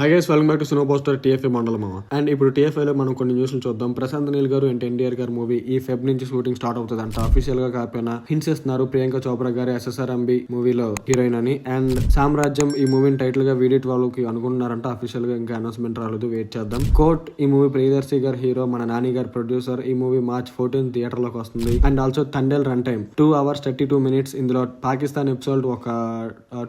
Hi guys, welcome back to cinema poster TFA మండలం. And ఇప్పుడు TFI లో మనం కొన్ని న్యూస్లు చూద్దాం. ప్రశాంత్ నీల్ గారు అండ్ ఎన్టీఆర్ గారు మూవీ ఈ ఫెబ్ నుంచి షూటింగ్ స్టార్ట్ అవుతుంది అంట. అఫీషియల్ గా కాకపోయినా హింట్స్ ఇస్తున్నారు. ప్రియాంక చోప్రా గారి SSRMB మూవీలో హీరోయిన్ అని. అండ్ సామ్రాజ్యం ఈ మూవీని టైటిల్ గా వీడి 12 కి అనుకుంటున్నారంట. అఫీషియల్ గా ఇంకా అనౌన్స్మెంట్ రాలేదు, వెయిట్ చేద్దాం. కోర్ట్ ఈ మూవీ ప్రియదర్శి గారు హీరో, మన నాని గారు ప్రొడ్యూసర్. ఈ మూవీ March 14 థియేటర్ లోకి వస్తుంది. And also Thandel run time 2 hours 32 minutes. ఇందులో పాకిస్తాన్ ఎపిసోడ్ ఒక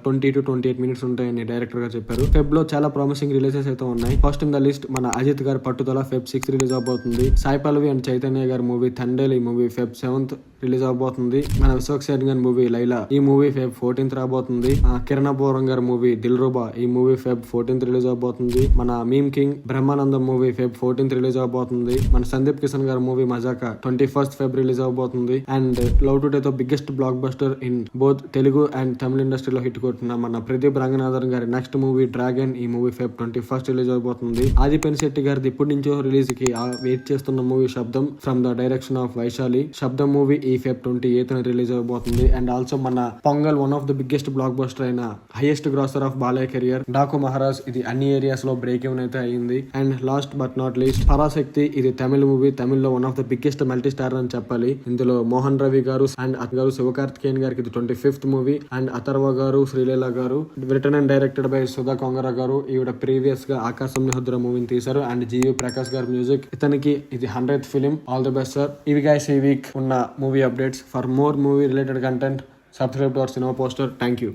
20 to 28 minutes ఉంటాయని డైరెక్టర్ గా చెప్పారు. ఫెబ్ లో చాలా ప్రామిసింగ్ రిలీజెస్ అయితే ఉన్నాయి. ఫస్ట్ ఇన్ ద లిస్ట్ మన అజిత్ గారి పట్టుదల Feb 6 రిలీజ్ అవబోతుంది. సాయి పల్లవి అండ్ చైతన్య గారి మూవీ తండేల్ ఈ మూవీ Feb 7 రిలీజ్ అవబోతుంది. మన విశ్వక్ సేన్ గారి మూవీ లైలా ఈ మూవీ Feb 14 రాబోతుంది. కిరణ్ అబోరం గారి మూవీ దిల్ రూబా ఈ మూవీ Feb 14 రిలీజ్ అవబోతుంది. మన meme king Brahmanandam movie Feb 14 release అవబోతుంది. మన సందీప్ కిషన్ గారి movie Mazaka 21st Feb release అవబోతుంది. అండ్ లవ్ టుడే తో biggest blockbuster in both Telugu and Tamil ఇండస్ట్రీలో హిట్ కొట్టిన మన ప్రదీప్ రంగనాథన్ గారి నెక్స్ట్ మూవీ డ్రాగన్ ఈ మూవీ Feb 21st రిలీజ్ అవబోతుంది. ఆది పెనిశెట్టి గారిది ఇప్పటి నుంచో రిలీజ్ కి వెయిట్ చేస్తున్న movie Sabdham from the direction of Vaishali. Sabdham movie ఈ Feb 28th రిలీజ్ అవబోతుంది. అండ్ ఆల్సో మన Pongal one of the biggest blockbuster అయిన highest grosser of Balayya career Daaku Maharaaj ఇది అన్ని ఏరియాస్ లో బ్రేక్ ఈవెన్ అయితే అయింది. And last but not least Parasakthi ఇది తమిళ మూవీ. తమిళ్లో one of the biggest multi star అని చెప్పాలి. ఇందులో మోహన్ రవి గారు అండ్ గారు శివకార్తికేయన్ గారికి ఇది 25th మూవీ. అండ్ అథర్వ గారు శ్రీలీల గారు return and directed by Sudha Kongara గారు. ఈవిడ ప్రీవియస్ గా ఆకాశం నిహుద్ర మూవీని తీశారు. అండ్ జీవి ప్రకాష్ గారి మ్యూజిక్. ఇతనికి ఇది 100th film. All the best sir. ఇవి గైస్ ఈ వీక్ ఉన్న movie updates. For more movie related content subscribe to our cinema poster. Thank you.